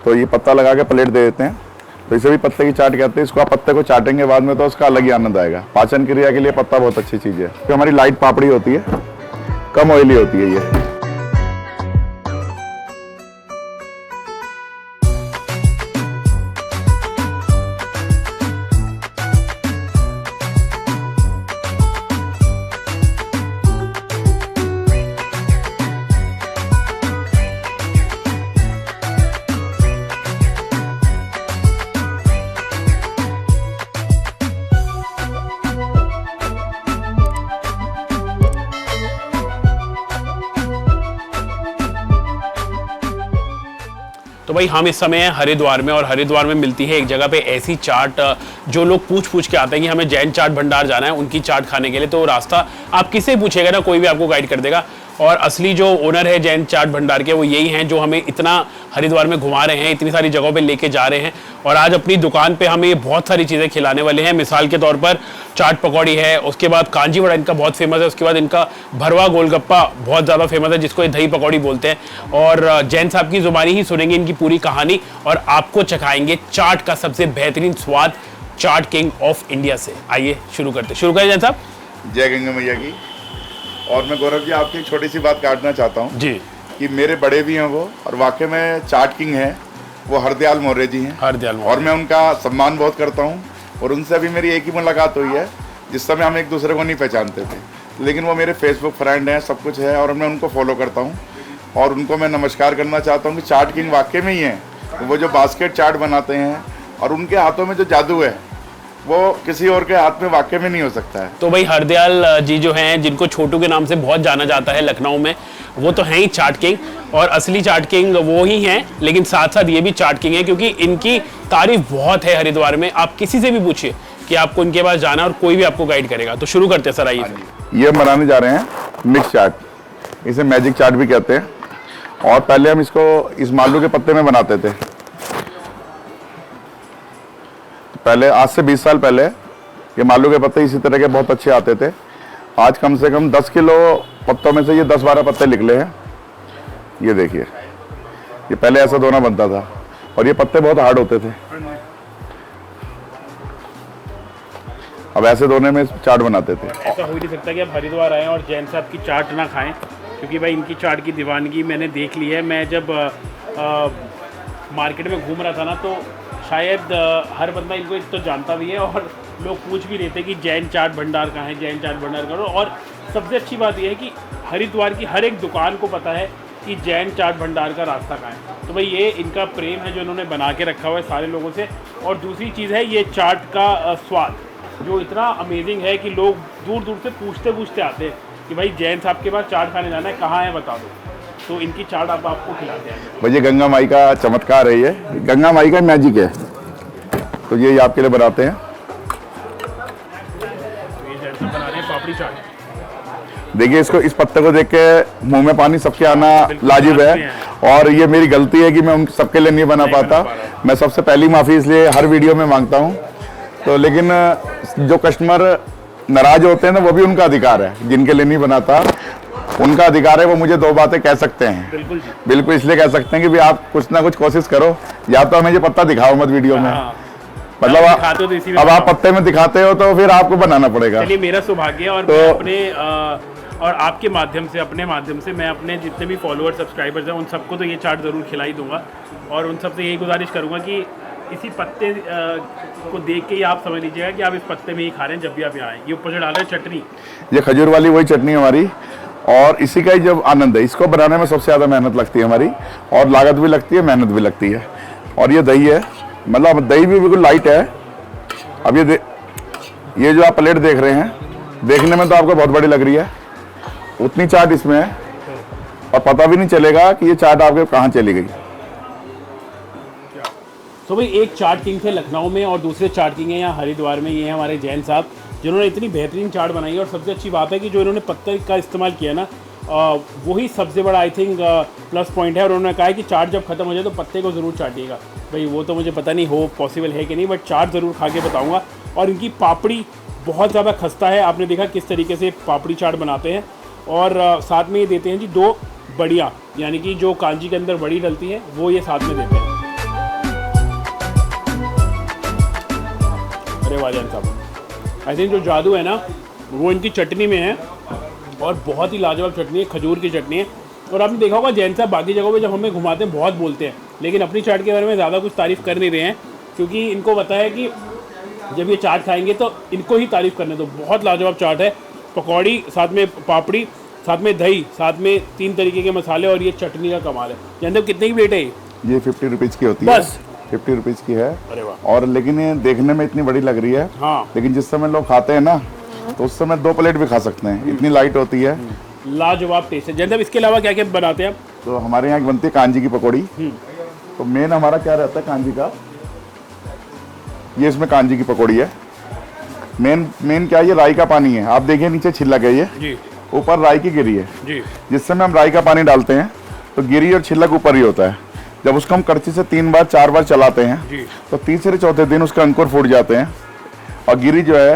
तो ये पत्ता लगा के प्लेट दे देते हैं, तो इसे भी पत्ते की चाट कहते हैं। इसको आप पत्ते को चाटेंगे बाद में तो उसका अलग ही आनंद आएगा। पाचन क्रिया के लिए पत्ता बहुत अच्छी चीज़ है। तो हमारी लाइट पापड़ी होती है, कम ऑयली होती है ये। तो भाई हम इस समय हैं हरिद्वार में, और हरिद्वार में मिलती है एक जगह पे ऐसी चाट जो लोग पूछ के आते हैं कि हमें जैन चाट भंडार जाना है उनकी चाट खाने के लिए। तो रास्ता आप किससे पूछेगा ना, कोई भी आपको गाइड कर देगा। और असली जो ओनर है जैन चाट भंडार के वो यही हैं जो हमें इतना हरिद्वार में घुमा रहे हैं, इतनी सारी जगहों पे लेके जा रहे हैं। और आज अपनी दुकान पे हमें बहुत सारी चीज़ें खिलाने वाले हैं। मिसाल के तौर पर चाट पकौड़ी है, उसके बाद कांजी वड़ा इनका बहुत फेमस है, उसके बाद इनका भरवा गोलगप्पा बहुत ज़्यादा फेमस है जिसको ये दही पकौड़ी बोलते हैं। और जैन साहब की ज़ुबानी ही सुनेंगे इनकी पूरी कहानी और आपको चखाएंगे चाट का सबसे बेहतरीन स्वाद चाट किंग ऑफ इंडिया से। आइए शुरू करते, शुरू करें जैन साहब। जय गंगा मैया की। और मैं गौरव जी आपकी एक छोटी सी बात काटना चाहता हूँ जी, कि मेरे बड़े भी हैं वो, और वाकई में चाट किंग हैं वो हरदयाल मौर्य जी हैं। हरदयाल मौर्य। और मैं उनका सम्मान बहुत करता हूँ। और उनसे अभी मेरी एक ही मुलाकात हुई है जिस समय हम एक दूसरे को नहीं पहचानते थे, लेकिन वो मेरे फेसबुक फ्रेंड हैं, सब कुछ है, और मैं उनको फॉलो करता हूँ। और उनको मैं नमस्कार करना चाहता हूँ कि चाट किंग वाकई में ही हैं। वो जो बास्केट चाट बनाते हैं और उनके हाथों में जो जादू है वो किसी और के हाथ में वाकई में नहीं हो सकता है। तो भाई हरदयाल जी जो हैं जिनको छोटू के नाम से बहुत जाना जाता है लखनऊ में, वो तो हैं ही चाट किंग, और असली चाट किंग वो ही हैं। लेकिन साथ साथ ये भी चाट किंग है क्योंकि इनकी तारीफ बहुत है हरिद्वार में। आप किसी से भी पूछिए कि आपको इनके पास जाना और कोई भी आपको गाइड करेगा। तो शुरू करते हैं सर, आइए। ये हम बनाने जा रहे हैं मिक्स चाट, इसे मैजिक चाट भी कहते हैं। और पहले हम इसको इस मालू के पत्ते में बनाते थे। पहले आज से 20 साल पहले ये मालू के पत्ते इसी तरह के बहुत अच्छे आते थे। आज कम से कम 10 किलो पत्तों में से ये 10-12 पत्ते निकले हैं। ये देखिए, ये पहले ऐसा दोना बनता था और ये पत्ते बहुत हार्ड होते थे। अब ऐसे दोने में चाट बनाते थे। ऐसा हो ही नहीं सकता कि आप हरिद्वार आएँ और जैन साहब की चाट ना खाएं, क्योंकि भाई इनकी चाट की दीवानगी मैंने देख ली है। मैं जब मार्केट में घूम रहा था ना, तो शायद हर बंदा इनको एक तो जानता भी है और लोग पूछ भी लेते कि जैन चाट भंडार कहाँ है, जैन चाट भंडार करो। और सबसे अच्छी बात यह है कि हरिद्वार की हर एक दुकान को पता है कि जैन चाट भंडार का रास्ता कहाँ है। तो भाई ये इनका प्रेम है जो इन्होंने बना के रखा हुआ है सारे लोगों से। और दूसरी चीज़ है ये चाट का स्वाद जो इतना अमेजिंग है कि लोग दूर दूर से पूछते आते हैं कि भाई जैन साहब के पास चाट खाने जाना है, कहाँ है बता दो। तो इनकी चाट आपको खिलाते हैं। भाई ये गंगा माई का चमत्कार है, ये गंगा माई का मैजिक है। तो ये आपके लिए बनाते हैं। ये जैसे बना रहे हैं पापड़ी चाट। देखिए इसको, इस पत्ते को देख के मुंह में पानी सबके आना लाजिब है। और ये मेरी गलती है कि मैं उन सबके लिए नहीं बना पाता। मैं सबसे पहली माफ़ी इसलिए हर वीडियो में मांगता हूँ। तो लेकिन जो कस्टमर नाराज होते हैं ना, वो भी उनका अधिकार है। जिनके लिए नहीं बनाता उनका अधिकार है, वो मुझे दो बातें कह सकते हैं। बिल्कुल इसलिए कह सकते हैं कि भाई आप कुछ ना कुछ कोशिश करो, या तो हमें ये पत्ता दिखाओ मत वीडियो में। मतलब अब आप पत्ते में दिखाते हो तो फिर आपको बनाना पड़ेगा। चलिए, मेरा सौभाग्य है और मैं अपने और आपके माध्यम से, अपने माध्यम से मैं अपने जितने भी फॉलोअर सब्सक्राइबर्स हैं उन सबको तो ये चाट ज़रूर खिलाई दूंगा। और उन सबसे यही गुजारिश करूंगा कि इसी पत्ते को देख के ही आप समझ लीजिएगा कि आप इस पत्ते में ही खा रहे हैं जब भी आप यहाँ आए। ये ऊपर से डाल रहे हैं चटनी, ये खजूर वाली वही चटनी हमारी, और इसी का ही जब आनंद है। इसको बनाने में सबसे ज़्यादा मेहनत लगती है हमारी, और लागत भी लगती है, मेहनत भी लगती है। और ये दही है, मतलब दही भी बिल्कुल लाइट है। अब ये जो आप प्लेट देख रहे हैं, देखने में तो आपको बहुत बड़ी लग रही है, उतनी चाट इसमें है और पता भी नहीं चलेगा कि ये चाट आपके कहाँ चली गई। तो भाई एक चाट किंग थे लखनऊ में और दूसरे चाट किंग हैं यहाँ हरिद्वार में। ये हैं हमारे जैन साहब जिन्होंने इतनी बेहतरीन चाट बनाई है। और सबसे अच्छी बात है कि जो इन्होंने पत्ते का इस्तेमाल किया ना, वही सबसे बड़ा आई थिंक प्लस पॉइंट है। और उन्होंने कहा है कि चाट जब खत्म हो जाए तो पत्ते को ज़रूर चाटिएगा। भाई वो तो मुझे पता नहीं हो पॉसिबल है कि नहीं, बट चाट ज़रूर खा के बताऊँगा। और इनकी पापड़ी बहुत ज़्यादा खस्ता है, आपने देखा किस तरीके से पापड़ी चाट बनाते हैं। और साथ में ये देते हैं जी 2 बड़ियाँ, यानी कि जो कांजी के अंदर बड़ी डलती है वो ये साथ में देते हैं। अरे वाह जैन साहब, आई थिंक जो जादू है ना वो इनकी चटनी में है, और बहुत ही लाजवाब चटनी है, खजूर की चटनी है। और आपने देखा होगा जैन साहब बाकी जगहों पे जब हमें घुमाते हैं बहुत बोलते हैं, लेकिन अपनी चाट के बारे में ज़्यादा कुछ तारीफ़ कर नहीं रहे हैं, क्योंकि इनको पता है कि जब ये चाट खाएंगे तो इनको ही तारीफ़ करने दो। बहुत लाजवाब चाट है, पकौड़ी, साथ में पापड़ी, साथ में दही, साथ में 3 तरीके के मसाले, और ये चटनी का कमाल है। जैन साहब कितने की प्लेट है ये 50 रुपीज़ की होती है, बस 50 रुपीज़ की है। अरे वाह। और लेकिन ये देखने में इतनी बड़ी लग रही है, हाँ लेकिन जिस समय लोग खाते हैं ना तो उस समय 2 प्लेट भी खा सकते हैं, इतनी लाइट होती है। लाजवाब टेस्ट है। जैन साहब इसके अलावा क्या क्या बनाते हैं आप? तो हमारे यहाँ बनती है कांजी की पकौड़ी। तो मेन हमारा क्या रहता है कांजी का, ये इसमें कांजी की पकौड़ी है। मेन क्या है, ये राई का पानी है, आप देखिए नीचे छिलक है, ये जी ऊपर राई की गिरी है जी। जिस समय हम राई का पानी डालते हैं तो गिरी और छिलक ऊपर ही होता है। जब उसको हम करछी से 3 बार 4 बार चलाते हैं जी। तो तीसरे चौथे दिन उसके अंकुर फूट जाते हैं और गिरी जो है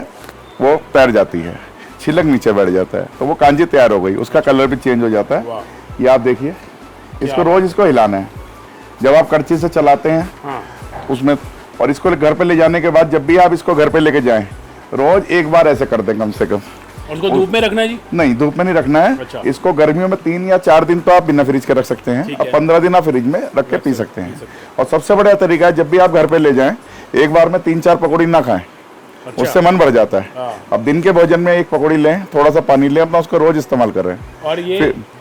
वो तैर जाती है, छिलक नीचे बैठ जाता है, तो वो कांजी तैयार हो गई, उसका कलर भी चेंज हो जाता है। ये आप देखिए, इसको रोज इसको हिलाना है जब आप करछी से चलाते हैं। हाँ। उसमें, और इसको घर पे ले जाने के बाद जब भी आप इसको घर पे लेके जाएं रोज एक बार ऐसे कर दें कम से कम। उसको धूप में रखना है जी? नहीं, धूप में नहीं रखना है। अच्छा। इसको गर्मियों में 3 या 4 दिन तो आप बिना फ्रिज के रख सकते हैं, अब 15 दिन आप फ्रिज में रख के पी सकते हैं। और सबसे बढ़िया तरीका है, जब भी आप घर पे ले जाएं एक बार में 3-4 पकौड़ी ना खाएं। अच्छा। उससे मन भर जाता है। हाँ। अब दिन के भोजन में 1 पकौड़ी लें, थोड़ा सा पानी लें, अपना उसको रोज इस्तेमाल करें। और ये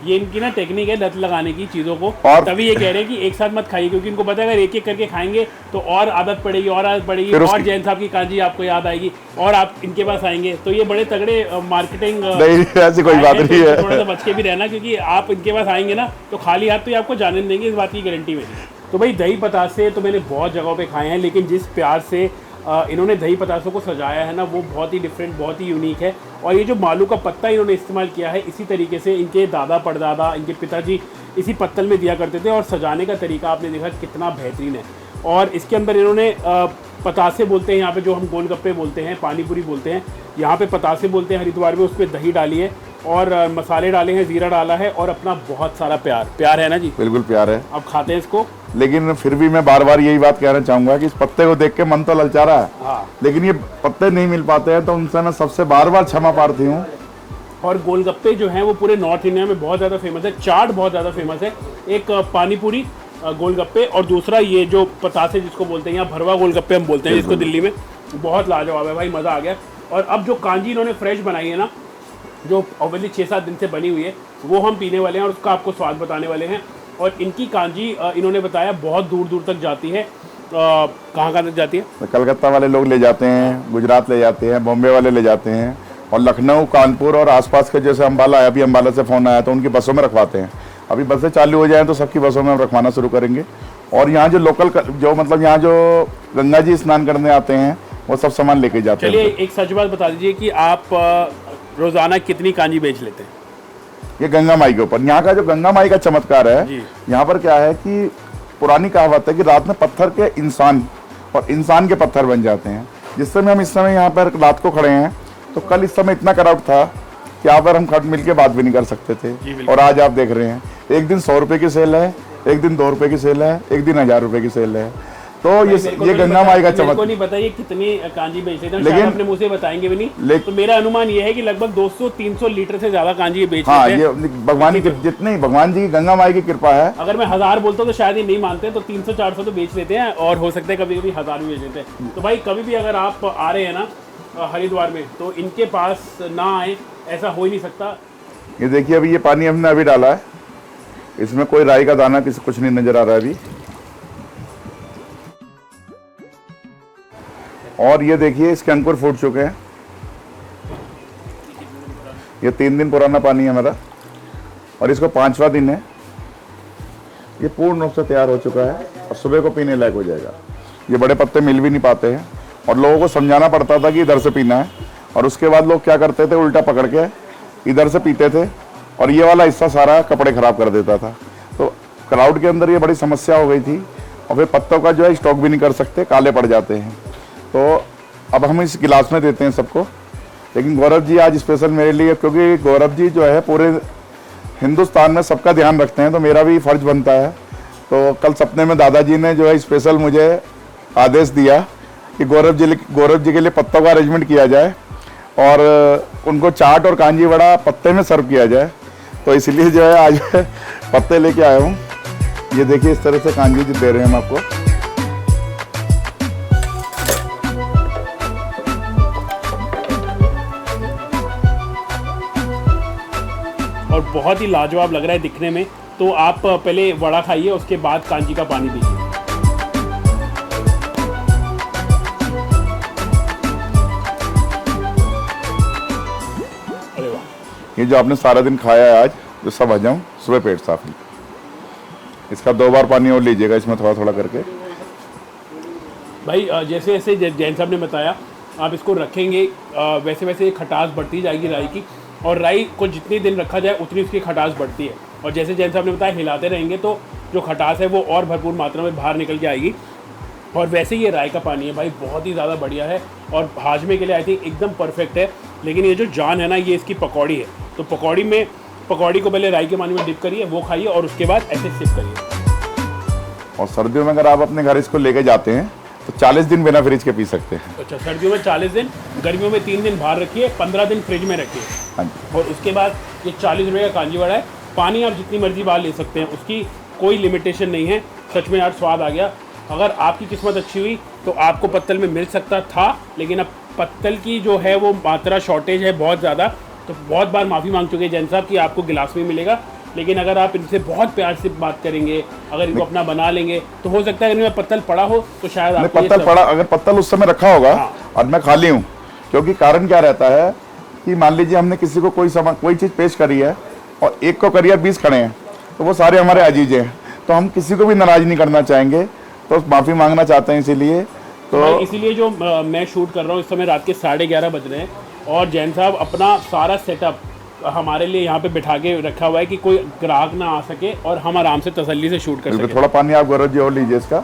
इनकी ना टेक्निक है लत लगाने की चीज़ों को, और तभी ये कह रहे हैं कि एक साथ मत खाइए, क्योंकि इनको पता है अगर एक एक करके खाएंगे तो और आदत पड़ेगी, और आदत पड़ेगी, और जैन साहब की कांजी आपको याद आएगी, और आप इनके पास आएंगे। तो ये बड़े तगड़े मार्केटिंग, नहीं ऐसी कोई बात नहीं है। थोड़ा सा बच के भी रहना, क्योंकि आप इनके पास आएंगे ना तो खाली हाथ तो ये आपको जाने नहीं देंगे, इस बात की गारंटी मेरी। तो भाई दही पतासे तो मैंने बहुत जगहों पे खाए हैं, लेकिन जिस प्यार से इन्होंने दही पतासों को सजाया है ना वो बहुत ही डिफरेंट, बहुत ही यूनिक है। और ये जो मालू का पत्ता इन्होंने इस्तेमाल किया है, इसी तरीके से इनके दादा परदादा, इनके पिताजी इसी पत्तल में दिया करते थे, और सजाने का तरीका आपने देखा कितना बेहतरीन है। और इसके अंदर इन्होंने पतासे बोलते हैं यहाँ पे, जो हम गोलगप्पे बोलते हैं, पानी पूरी बोलते हैं, यहाँ पे पतासे बोलते हैं हरिद्वार में। उस पर दही डाली है और मसाले डाले हैं, ज़ीरा डाला है, और अपना बहुत सारा प्यार है ना जी? बिल्कुल प्यार है। अब खाते हैं इसको। लेकिन फिर भी मैं बार बार यही बात कहना चाहूंगा कि इस पत्ते को देख के मन तो ललचा रहा है। हाँ। लेकिन ये पत्ते नहीं मिल पाते हैं, तो उनसे मैं सबसे बार बार क्षमा प्रार्थी हूँ। और गोलगप्पे जो हैं वो पूरे नॉर्थ इंडिया में बहुत ज़्यादा फेमस है, चाट बहुत ज़्यादा फेमस है। एक पानी पूरी, गोलगप्पे, और दूसरा ये जो पतासे जिसको बोलते हैं, यहाँ भरवा गोलगप्पे हम बोलते हैं जिसको दिल्ली में, बहुत लाजवाब है भाई, मज़ा आ गया। और अब जो कांजी इन्होंने फ्रेश बनाई है ना, जो ऑब्वियसली 6-7 दिन से बनी हुई है, वो हम पीने वाले हैं और उसका आपको स्वाद बताने वाले हैं। और इनकी कांजी इन्होंने बताया बहुत दूर दूर तक जाती है। कहाँ तक जाती है? तो कलकत्ता वाले लोग ले जाते हैं, गुजरात ले जाते हैं, बॉम्बे वाले ले जाते हैं, और लखनऊ, कानपुर और आसपास के, जैसे अम्बाला है, अभी अम्बाला से फ़ोन आया तो उनकी बसों में रखवाते हैं। अभी बसें चालू हो जाएं तो सबकी बसों में हम रखवाना शुरू करेंगे। और यहाँ जो लोकल जो मतलब यहाँ जो गंगा जी स्नान करने आते हैं वो सब सामान लेके जाते हैं। चलिए एक सच बात बता दीजिए कि आप रोज़ाना कितनी कांजी बेच लेते हैं? ये गंगा माई के ऊपर, यहाँ का जो गंगा माई का चमत्कार है, यहाँ पर क्या है कि पुरानी कहावत है कि रात में पत्थर के इंसान और इंसान के पत्थर बन जाते हैं। जिस समय हम इस समय यहाँ पर रात को खड़े हैं तो कल इस समय इतना क्राउड था कि यहाँ पर हम खट मिल के बात भी नहीं कर सकते थे। और आज आप देख रहे हैं, एक दिन 100 रुपये की सेल है, एक दिन 2 रुपये की सेल है, एक दिन 1000 रुपये की सेल है। तो ये गंगा माई का चमत्कार। को नहीं पता ये कितनी कांजी बेचते हैं, लेकिन अपने मुंह से बताएंगे भी नहीं। तो मेरा अनुमान ये है कि लगभग 200-300 लीटर से ज्यादा कांजी बेच लेते हैं। ये भगवान की जितनी भगवान जी की गंगा माई की कृपा है। अगर मैं 1000 बोलता हूँ तो शायद ही नहीं मानते, तो 300-400 तो बेच लेते हैं, और हो सकता है कभी कभी 1000 भी बेच लेते हैं। तो भाई कभी भी अगर आप आ रहे हैं ना हरिद्वार में, तो इनके पास ना आए, ऐसा हो ही नहीं सकता। ये देखिए, अभी ये पानी हमने अभी डाला है, इसमें कोई राई का दाना किसी कुछ नहीं नजर आ रहा है अभी। और ये देखिए, इसके अंकुर फूट चुके हैं। ये 3 दिन पुराना पानी है हमारा, और इसको 5वां दिन है। ये पूर्ण रूप से तैयार हो चुका है और सुबह को पीने लायक हो जाएगा। ये बड़े पत्ते मिल भी नहीं पाते हैं, और लोगों को समझाना पड़ता था कि इधर से पीना है, और उसके बाद लोग क्या करते थे, उल्टा पकड़ के इधर से पीते थे, और ये वाला हिस्सा सारा कपड़े खराब कर देता था। तो क्राउड के अंदर ये बड़ी समस्या हो गई थी, और फिर पत्तों का जो है स्टॉक भी नहीं कर सकते, काले पड़ जाते हैं। तो अब हम इस गिलास में देते हैं सबको। लेकिन गौरव जी आज स्पेशल मेरे लिए, क्योंकि गौरव जी जो है पूरे हिंदुस्तान में सबका ध्यान रखते हैं, तो मेरा भी फर्ज बनता है। तो कल सपने में दादाजी ने जो है स्पेशल मुझे आदेश दिया कि गौरव जी के लिए पत्तों का अरेंजमेंट किया जाए और उनको चाट और कांजी वड़ा पत्ते में सर्व किया जाए। तो इसलिए जो है आज पत्ते लेके आया हूँ। ये देखिए इस तरह से कांजी जो दे रहे हैं हम आपको। और बहुत ही लाजवाब लग रहा है दिखने में। तो आप पहले वड़ा खाइए, उसके बाद कांजी का पानी पीजिए। अरे वाह, ये जो आपने सारा दिन खाया है आज, जो सब हजम, सुबह पेट साफ है। इसका 2 बार पानी और लीजिएगा इसमें थोड़ा थोड़ा करके। भाई जैसे जैसे जैन साहब ने बताया, आप इसको रखेंगे वैसे वैसे खटास बढ़ती जाएगी राई की, और राई को जितनी दिन रखा जाए उतनी उसकी खटास बढ़ती है। और जैसे जैन साहब ने बताया, हिलाते रहेंगे तो जो खटास है वो और भरपूर मात्रा में बाहर निकल के आएगी। और वैसे ये राई का पानी है भाई, बहुत ही ज़्यादा बढ़िया है और हाजमे के लिए आई थिंक एकदम परफेक्ट है। लेकिन ये जो जान है ना, ये इसकी पकौड़ी है। तो पकौड़ी को पहले राई के पानी में डिप करिए, वो खाइए और उसके बाद ऐसे सिप करिए। और सर्दियों में अगर आप अपने घर इसको लेके जाते हैं तो 40 दिन बिना फ्रिज के पी सकते हैं। अच्छा, सर्दियों में 40 दिन, गर्मियों में 3 दिन बाहर रखिए, 15 दिन फ्रिज में रखिए। हाँ जी। और उसके बाद ये 40 रुपये का कांजी वड़ा है। पानी आप जितनी मर्जी बाहर ले सकते हैं, उसकी कोई लिमिटेशन नहीं है। सच में यार स्वाद आ गया। अगर आपकी किस्मत अच्छी हुई तो आपको पत्तल में मिल सकता था, लेकिन अब पत्तल की जो है वो मात्रा शॉर्टेज है बहुत ज़्यादा। तो बहुत बार माफ़ी मांग चुके हैं जैन साहब कि आपको गिलास में मिलेगा। लेकिन अगर आप इनसे बहुत प्यार से बात करेंगे, अगर इनको अपना बना लेंगे, तो हो सकता है अगर इनमें पत्तल पड़ा हो तो शायद आपको ये पत्तल सब- पड़ा, अगर पत्तल उस समय रखा होगा हाँ। और मैं खाली हूँ, क्योंकि कारण क्या रहता है कि मान लीजिए हमने किसी को कोई चीज़ पेश करी है और एक को करी है 20 खड़े हैं, तो वो सारे हमारे अजीज हैं, तो हम किसी को भी नाराज़ नहीं करना चाहेंगे, तो माफ़ी मांगना चाहते हैं। इसीलिए तो इसीलिए जो मैं शूट कर रहा हूँ, इस समय रात के 11:30 बज रहे हैं और जैन साहब अपना सारा सेटअप हमारे लिए यहाँ पे बिठा के रखा हुआ है कि कोई ग्राहक ना आ सके और हम आराम से तसल्ली से शूट कर सकें। थोड़ा पानी आप गौरव जी और लीजिए इसका।